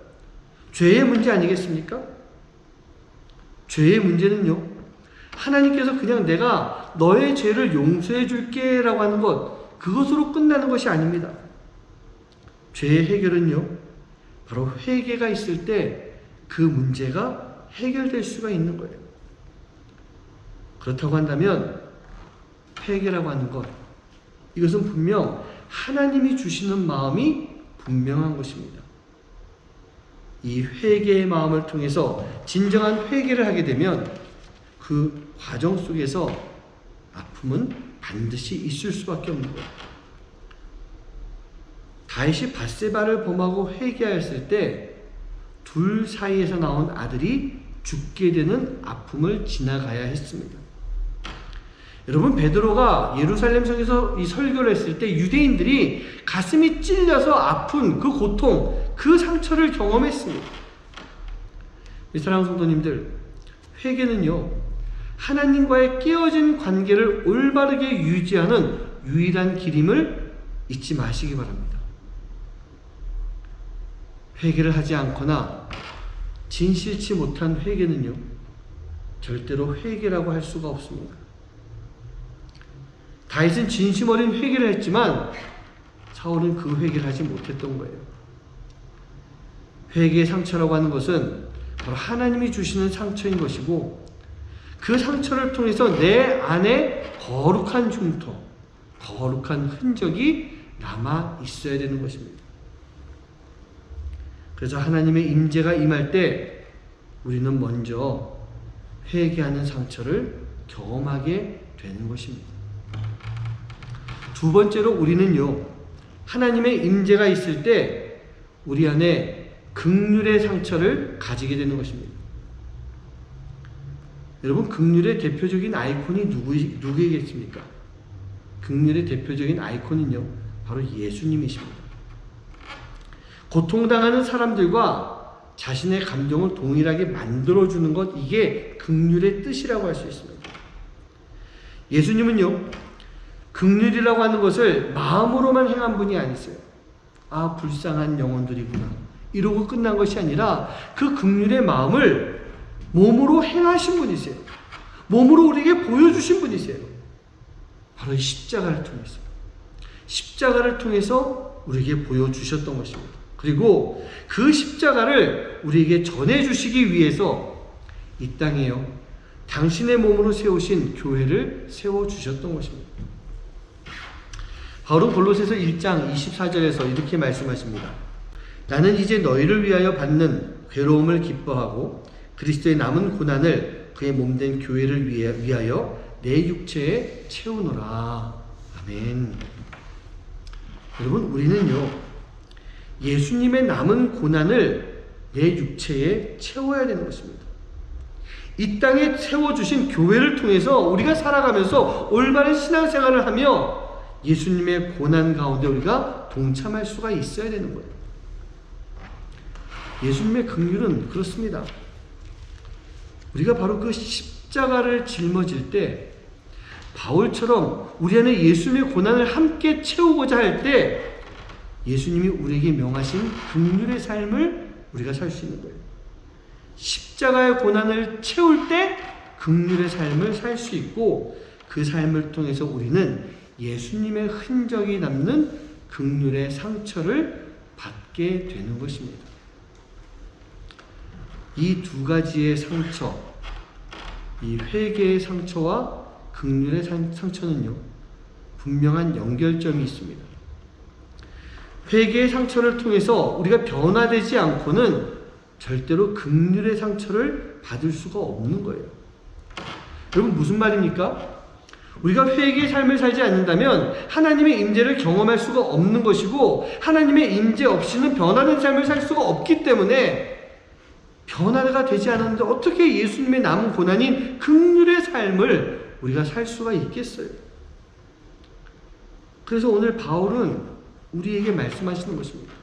죄의 문제 아니겠습니까? 죄의 문제는요, 하나님께서 그냥 내가 너의 죄를 용서해 줄게 라고 하는 것, 그것으로 끝나는 것이 아닙니다. 죄의 해결은요, 바로 회개가 있을 때 그 문제가 해결될 수가 있는 거예요. 그렇다고 한다면 회개라고 하는 것, 이것은 분명 하나님이 주시는 마음이 분명한 것입니다. 이 회개의 마음을 통해서 진정한 회개를 하게 되면 그 과정 속에서 아픔은 반드시 있을 수밖에 없는 거예요. 다윗이 밧세바를 범하고 회개하였을 때 둘 사이에서 나온 아들이 죽게 되는 아픔을 지나가야 했습니다. 여러분, 베드로가 예루살렘 성에서 이 설교를 했을 때 유대인들이 가슴이 찔려서 아픈 그 고통, 그 상처를 경험했습니다. 사랑하는 성도님들, 회개는요, 하나님과의 깨어진 관계를 올바르게 유지하는 유일한 길임을 잊지 마시기 바랍니다. 회개를 하지 않거나 진실치 못한 회개는요, 절대로 회개라고 할 수가 없습니다. 다윗은 진심 어린 회개를 했지만 사울은 그 회개를 하지 못했던 거예요. 회개의 상처라고 하는 것은 바로 하나님이 주시는 상처인 것이고, 그 상처를 통해서 내 안에 거룩한 흉터, 거룩한 흔적이 남아 있어야 되는 것입니다. 그래서 하나님의 임재가 임할 때 우리는 먼저 회개하는 상처를 경험하게 되는 것입니다. 두 번째로 우리는요, 하나님의 임재가 있을 때 우리 안에 긍휼의 상처를 가지게 되는 것입니다. 여러분, 긍휼의 대표적인 아이콘이 누구이겠습니까? 긍휼의 대표적인 아이콘은요, 바로 예수님이십니다. 고통당하는 사람들과 자신의 감정을 동일하게 만들어주는 것, 이게 긍휼의 뜻이라고 할 수 있습니다. 예수님은요, 긍휼이라고 하는 것을 마음으로만 행한 분이 아니세요. 아, 불쌍한 영혼들이구나, 이러고 끝난 것이 아니라 그 긍휼의 마음을 몸으로 행하신 분이세요. 몸으로 우리에게 보여주신 분이세요. 바로 이 십자가를 통해서. 십자가를 통해서 우리에게 보여주셨던 것입니다. 그리고 그 십자가를 우리에게 전해주시기 위해서 이 땅에요, 당신의 몸으로 세우신 교회를 세워주셨던 것입니다. 바로 골로새서 1장 24절에서 이렇게 말씀하십니다. 나는 이제 너희를 위하여 받는 괴로움을 기뻐하고 그리스도의 남은 고난을 그의 몸된 교회를 위하여 내 육체에 채우노라. 아멘. 여러분, 우리는요, 예수님의 남은 고난을 내 육체에 채워야 되는 것입니다. 이 땅에 세워주신 교회를 통해서 우리가 살아가면서 올바른 신앙생활을 하며 예수님의 고난 가운데 우리가 동참할 수가 있어야 되는 거예요. 예수님의 긍휼은 그렇습니다. 우리가 바로 그 십자가를 짊어질 때 바울처럼 우리 안에 예수님의 고난을 함께 채우고자 할 때 예수님이 우리에게 명하신 긍휼의 삶을 우리가 살 수 있는 거예요. 십자가의 고난을 채울 때 긍휼의 삶을 살 수 있고, 그 삶을 통해서 우리는 예수님의 흔적이 남는 긍휼의 상처를 받게 되는 것입니다. 이 두 가지의 상처, 이 회개의 상처와 긍휼의 상처는요, 분명한 연결점이 있습니다. 회개의 상처를 통해서 우리가 변화되지 않고는 절대로 긍휼의 상처를 받을 수가 없는 거예요. 여러분, 무슨 말입니까? 우리가 회개의 삶을 살지 않는다면 하나님의 임재를 경험할 수가 없는 것이고, 하나님의 임재 없이는 변화된 삶을 살 수가 없기 때문에 변화가 되지 않았는데 어떻게 예수님의 남은 고난인 긍휼의 삶을 우리가 살 수가 있겠어요? 그래서 오늘 바울은 우리에게 말씀하시는 것입니다.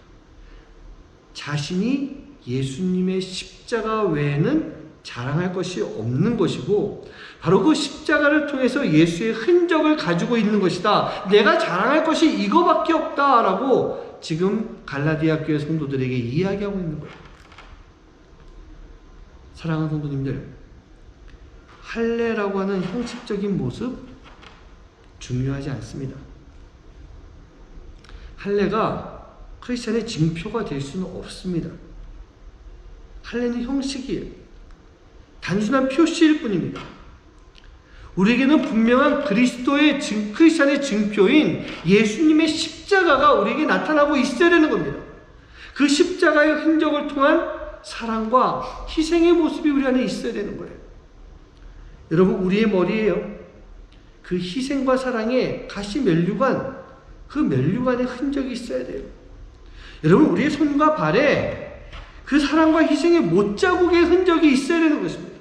자신이 예수님의 십자가 외에는 자랑할 것이 없는 것이고, 바로 그 십자가를 통해서 예수의 흔적을 가지고 있는 것이다. 내가 자랑할 것이 이거밖에 없다라고 지금 갈라디아 교회 성도들에게 이야기하고 있는 거예요. 사랑하는 성도님들, 할례라고 하는 형식적인 모습 중요하지 않습니다. 할례가 크리스천의 징표가 될 수는 없습니다. 할례는 형식이에요. 단순한 표시일 뿐입니다. 우리에게는 분명한 크리스천의 증표인 예수님의 십자가가 우리에게 나타나고 있어야 되는 겁니다. 그 십자가의 흔적을 통한 사랑과 희생의 모습이 우리 안에 있어야 되는 거예요. 여러분, 우리의 머리에요, 그 희생과 사랑의 가시 면류관, 그 면류관의 흔적이 있어야 돼요. 여러분, 우리의 손과 발에 그 사랑과 희생의 못자국의 흔적이 있어야 되는 것입니다.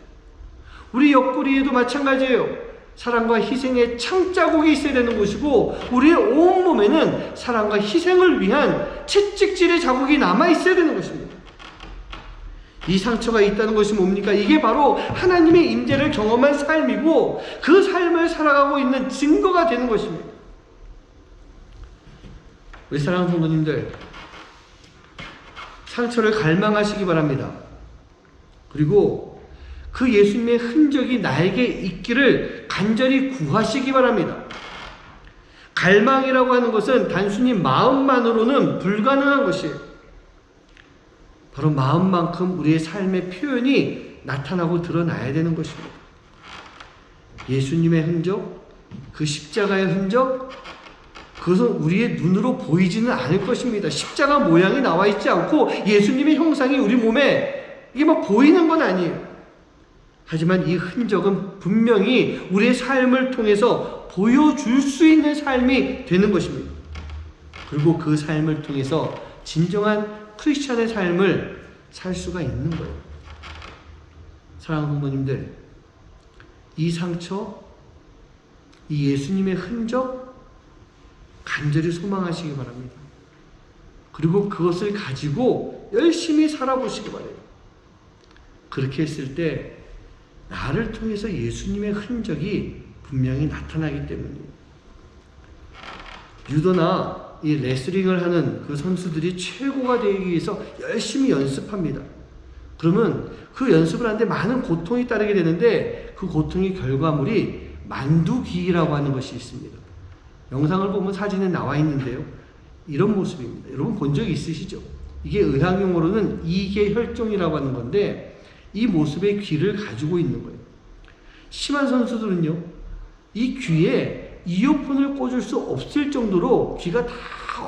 우리 옆구리에도 마찬가지예요. 사랑과 희생의 창자국이 있어야 되는 것이고, 우리의 온몸에는 사랑과 희생을 위한 채찍질의 자국이 남아 있어야 되는 것입니다. 이 상처가 있다는 것이 뭡니까? 이게 바로 하나님의 임재를 경험한 삶이고, 그 삶을 살아가고 있는 증거가 되는 것입니다. 우리 사랑하는 성도님들, 상처를 갈망하시기 바랍니다. 그리고 그 예수님의 흔적이 나에게 있기를 간절히 구하시기 바랍니다. 갈망이라고 하는 것은 단순히 마음만으로는 불가능한 것이에요. 바로 마음만큼 우리의 삶의 표현이 나타나고 드러나야 되는 것입니다. 예수님의 흔적, 그 십자가의 흔적, 그것은 우리의 눈으로 보이지는 않을 것입니다. 십자가 모양이 나와 있지 않고 예수님의 형상이 우리 몸에 이게 막 보이는 건 아니에요. 하지만 이 흔적은 분명히 우리의 삶을 통해서 보여줄 수 있는 삶이 되는 것입니다. 그리고 그 삶을 통해서 진정한 크리스찬의 삶을 살 수가 있는 거예요. 사랑하는 성도님들, 이 상처, 이 예수님의 흔적 간절히 소망하시기 바랍니다. 그리고 그것을 가지고 열심히 살아보시기 바라요. 그렇게 했을 때 나를 통해서 예수님의 흔적이 분명히 나타나기 때문이에요. 유도나 이 레슬링을 하는 그 선수들이 최고가 되기 위해서 열심히 연습합니다. 그러면 그 연습을 하는데 많은 고통이 따르게 되는데 그 고통의 결과물이 만두기라고 하는 것이 있습니다. 영상을 보면 사진에 나와 있는데요. 이런 모습입니다. 여러분 본 적이 있으시죠? 이게 의학용어로는 이계혈종이라고 하는 건데 이 모습의 귀를 가지고 있는 거예요. 심한 선수들은요, 이 귀에 이어폰을 꽂을 수 없을 정도로 귀가 다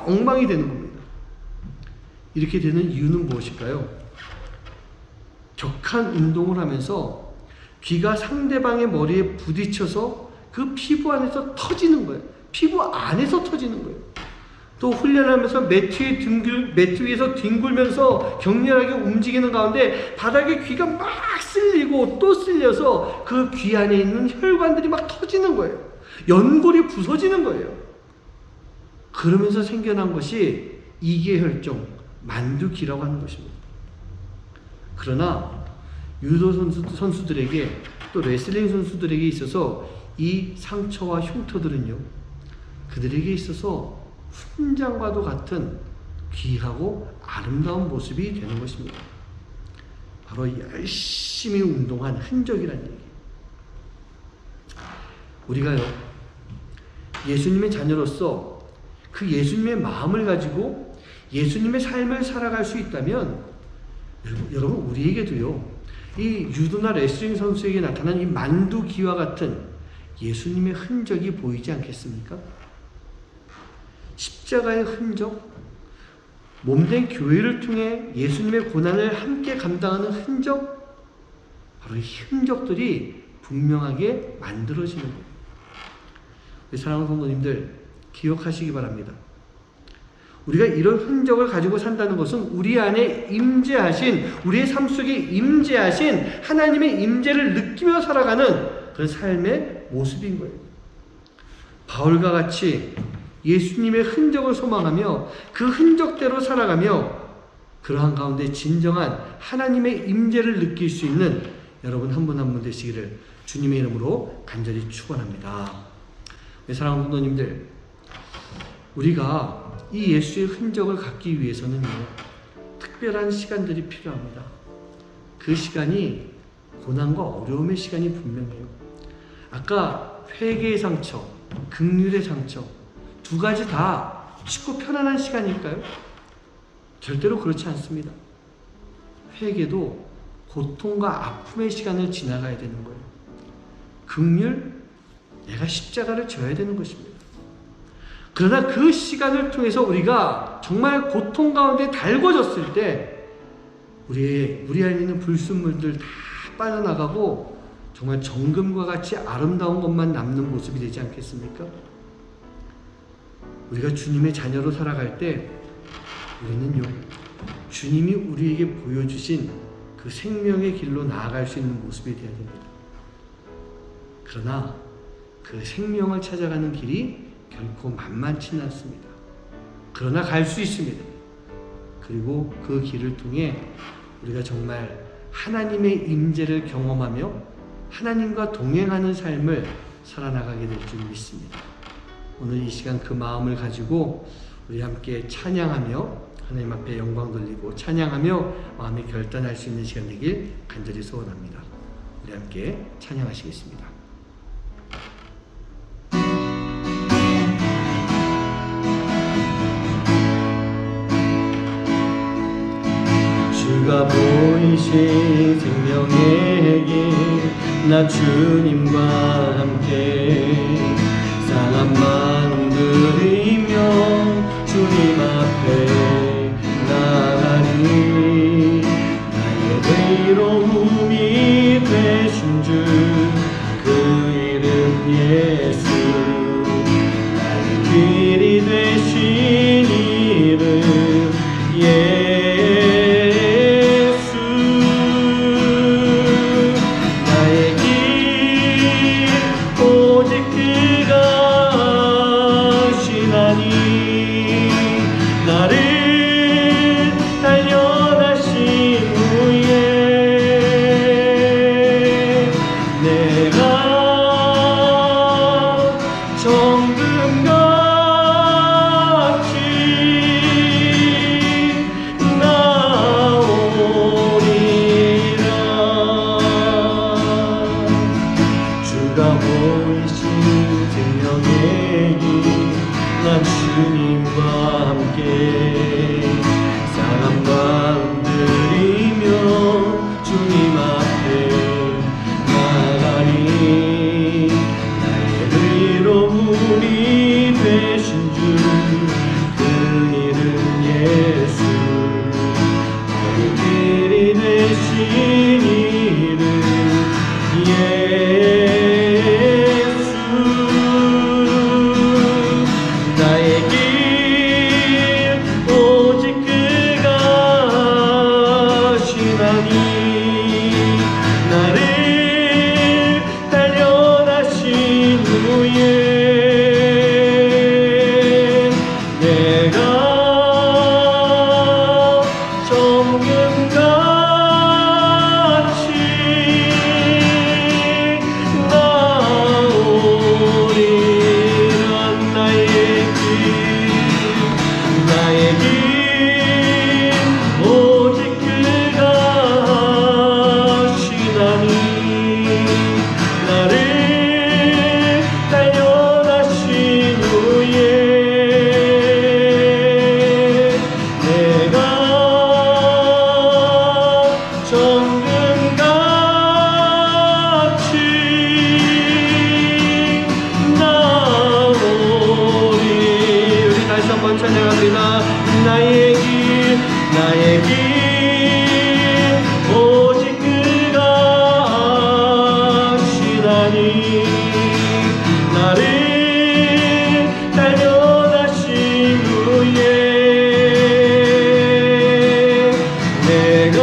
엉망이 되는 겁니다. 이렇게 되는 이유는 무엇일까요? 격한 운동을 하면서 귀가 상대방의 머리에 부딪혀서 그 피부 안에서 터지는 거예요. 피부 안에서 터지는 거예요. 또 훈련하면서 매트 위에서 뒹굴면서 격렬하게 움직이는 가운데 바닥에 귀가 막 쓸리고 또 쓸려서 그 귀 안에 있는 혈관들이 막 터지는 거예요. 연골이 부서지는 거예요. 그러면서 생겨난 것이 이계혈종, 만두기라고 하는 것입니다. 그러나 유도 선수들에게 또 레슬링 선수들에게 있어서 이 상처와 흉터들은요, 그들에게 있어서 훈장과도 같은 귀하고 아름다운 모습이 되는 것입니다. 바로 열심히 운동한 흔적이라는 얘기예요. 우리가요, 예수님의 자녀로서 그 예수님의 마음을 가지고 예수님의 삶을 살아갈 수 있다면 여러분 우리에게도요, 이 유도나 레슬링 선수에게 나타난 이 만두기와 같은 예수님의 흔적이 보이지 않겠습니까? 십자가의 흔적, 몸된 교회를 통해 예수님의 고난을 함께 감당하는 흔적, 바로 이 흔적들이 분명하게 만들어지는 거예요. 사랑하는 성도님들, 기억하시기 바랍니다. 우리가 이런 흔적을 가지고 산다는 것은 우리 안에 임재하신, 우리의 삶 속에 임재하신 하나님의 임재를 느끼며 살아가는 그런 삶의 모습인 거예요. 바울과 같이 예수님의 흔적을 소망하며 그 흔적대로 살아가며 그러한 가운데 진정한 하나님의 임재를 느낄 수 있는 여러분 한 분 한 분 되시기를 주님의 이름으로 간절히 축원합니다. 사랑하는 성도님들, 우리가 이 예수의 흔적을 갖기 위해서는요, 특별한 시간들이 필요합니다. 그 시간이 고난과 어려움의 시간이 분명해요. 아까 회개의 상처, 긍휼의 상처, 두 가지 다 쉽고 편안한 시간일까요? 절대로 그렇지 않습니다. 회개도 고통과 아픔의 시간을 지나가야 되는 거예요. 긍휼, 내가 십자가를 져야 되는 것입니다. 그러나 그 시간을 통해서 우리가 정말 고통 가운데 달궈졌을 때 우리 안에 있는 불순물들 다 빠져나가고 정말 정금과 같이 아름다운 것만 남는 모습이 되지 않겠습니까? 우리가 주님의 자녀로 살아갈 때 우리는요, 주님이 우리에게 보여주신 그 생명의 길로 나아갈 수 있는 모습이 되어야 됩니다. 그러나 그 생명을 찾아가는 길이 결코 만만치는 않습니다. 그러나 갈 수 있습니다. 그리고 그 길을 통해 우리가 정말 하나님의 임재를 경험하며 하나님과 동행하는 삶을 살아나가게 될 줄 믿습니다. 오늘 이 시간 그 마음을 가지고 우리 함께 찬양하며 하나님 앞에 영광 돌리고 찬양하며 마음이 결단할 수 있는 시간 되길 간절히 소원합니다. 우리 함께 찬양하시겠습니다. 주가 보이신 생명의 길, 나 주님과 함께 상한 마음 들이며 주님 앞에 나가니 나의 의로움이 되신 주 그 이름 예수, 나의 길이 되신 이름 예수. 주가 보이신 생명의 길난 주님과 함께 상한 마음 들이며 주님 앞에 나가리 나의 의로움이 되신 주 그 이름 예수 나의 길이 되신 이름 예수 나의 길 오직 그가 신하니 나를 단련하신 후에 내가 찬양합니다. 나의 길 오직 그가 신하니 나를 단련하신 후에 내가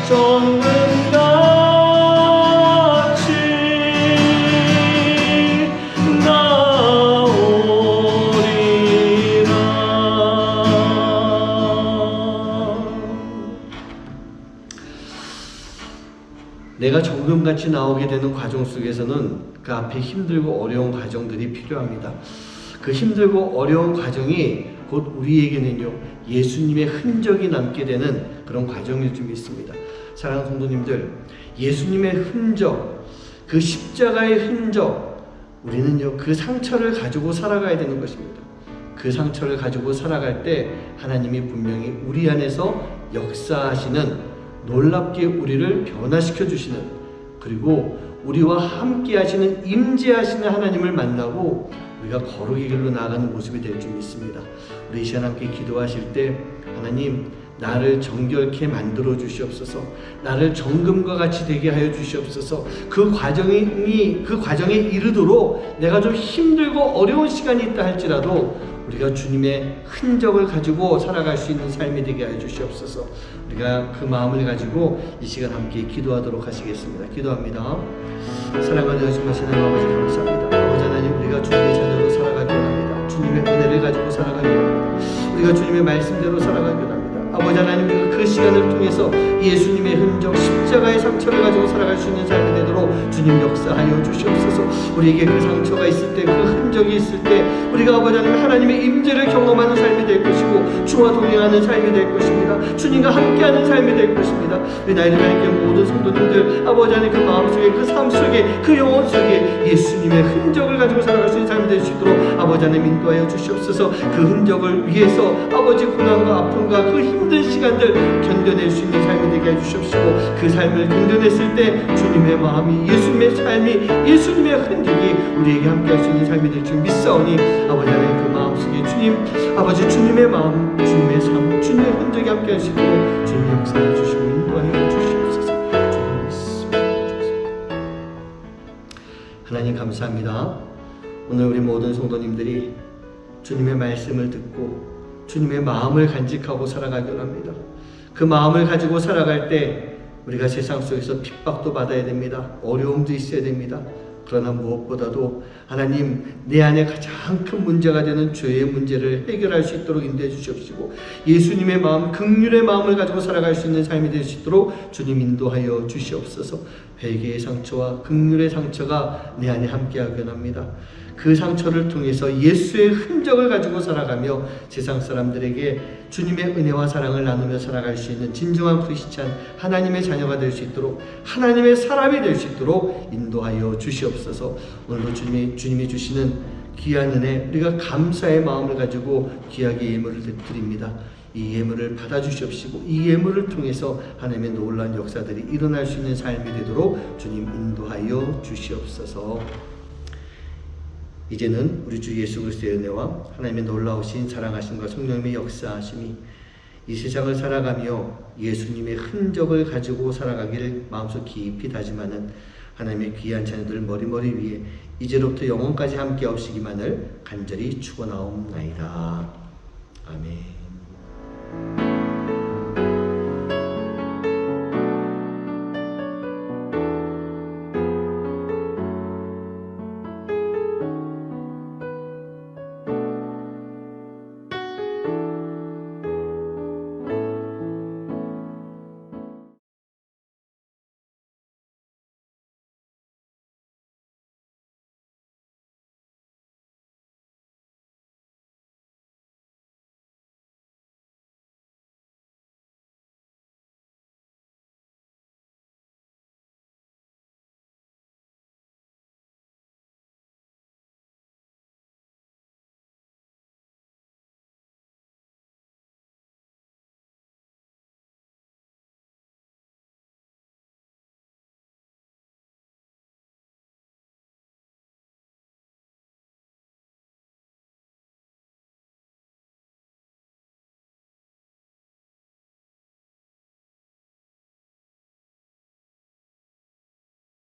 정금같이 내가 정금같이 나오게 되는 과정 속에서는 그 앞에 힘들고 어려운 과정들이 필요합니다. 그 힘들고 어려운 과정이 곧 우리에게는요 예수님의 흔적이 남게 되는 그런 과정일 줄 믿습니다. 사랑하는 성도님들, 예수님의 흔적, 그 십자가의 흔적, 우리는요 그 상처를 가지고 살아가야 되는 것입니다. 그 상처를 가지고 살아갈 때 하나님이 분명히 우리 안에서 역사하시는, 놀랍게 우리를 변화시켜 주시는, 그리고 우리와 함께 하시는, 임재하시는 하나님을 만나고 우리가 거룩의 길로 나아가는 모습이 될 줄 믿습니다. 우리 이 시간 함께 기도하실 때 하나님 나를 정결케 만들어 주시옵소서. 나를 정금과 같이 되게 하여 주시옵소서. 그 과정에 이르도록 내가 좀 힘들고 어려운 시간이 있다 할지라도 우리가 주님의 흔적을 가지고 살아갈 수 있는 삶이 되게 하여 주시옵소서. 우리가 그 마음을 가지고 이 시간 함께 기도하도록 하시겠습니다. 기도합니다. 사랑하는 여주마신 아버지 감사합니다. 아버지 하나님, 우리가 주님의 자녀로 살아가기 원합니다. 주님의 은혜를 가지고 살아가기 원합니다. 우리가 주님의 말씀대로 살아가기 원합니다. 아버지 하나님, 우리가 그 시간을 통해서 예수님의 흔적, 십자가의 상처를 가지고 살아갈 수 있는 삶이 되도록 주님 역사하여 주시옵소서. 우리에게 그 상처가 있을 때, 그 흔적이 있을 때 우리가 아버지 하나님, 하나님의 임재를 경험하는 삶이 될 것이고 주와 동행하는 삶이 될 것입니다. 주님과 함께하는 삶이 될 것입니다. 우리 나이를 밝게 모든 성도님들, 아버지 하나님, 그 마음속에, 그 삶 속에, 그 영혼 속에 예수님의 흔적을 가지고 살아갈 수 있는 삶이 될 수 있도록 아버지 하나님 인도하여 주시옵소서. 그 흔적을 위해서 아버지 고난과 아픔과 그 힘든 시간들 견뎌낼 수 있는 삶이 되게 해주시옵시고, 그 삶을 견뎌냈을 때 주님의 마음이, 예수님의 삶이, 예수님의 흔적이 우리에게 함께할 수 있는 삶이 될 줄 믿사오니 아버지 하나님, 그 마음속에 주님, 아버지 주님의 마음, 주님의 삶, 주님의 흔적이 함께할 수 있도록 주님 역사해 주시고 인도하여 주시옵소서. 주님 믿습니다. 하나님 감사합니다. 오늘 우리 모든 성도님들이 주님의 말씀을 듣고 주님의 마음을 간직하고 살아가기 원합니다. 그 마음을 가지고 살아갈 때 우리가 세상 속에서 핍박도 받아야 됩니다. 어려움도 있어야 됩니다. 그러나 무엇보다도 하나님, 내 안에 가장 큰 문제가 되는 죄의 문제를 해결할 수 있도록 인도해 주시옵시고, 예수님의 마음, 긍휼의 마음을 가지고 살아갈 수 있는 삶이 될 수 있도록 주님 인도하여 주시옵소서. 회개의 상처와 긍휼의 상처가 내 안에 함께하게 합니다. 그 상처를 통해서 예수의 흔적을 가지고 살아가며 세상 사람들에게 주님의 은혜와 사랑을 나누며 살아갈 수 있는 진정한 크리스찬, 하나님의 자녀가 될 수 있도록, 하나님의 사람이 될 수 있도록 인도하여 주시옵소서. 오늘도 주님이 주시는 귀한 은혜, 우리가 감사의 마음을 가지고 귀하게 예물을 드립니다. 이 예물을 받아주시옵시고 이 예물을 통해서 하나님의 놀라운 역사들이 일어날 수 있는 삶이 되도록 주님 인도하여 주시옵소서. 이제는 우리 주 예수 그리스도의 은혜와 하나님의 놀라우신 사랑하심과 성령님의 역사하심이 이 세상을 살아가며 예수님의 흔적을 가지고 살아가기를 마음속 깊이 다짐하는 하나님의 귀한 자녀들 머리머리 위에 이제로부터 영원까지 함께 하시기만을 간절히 축원하옵나이다. 아멘.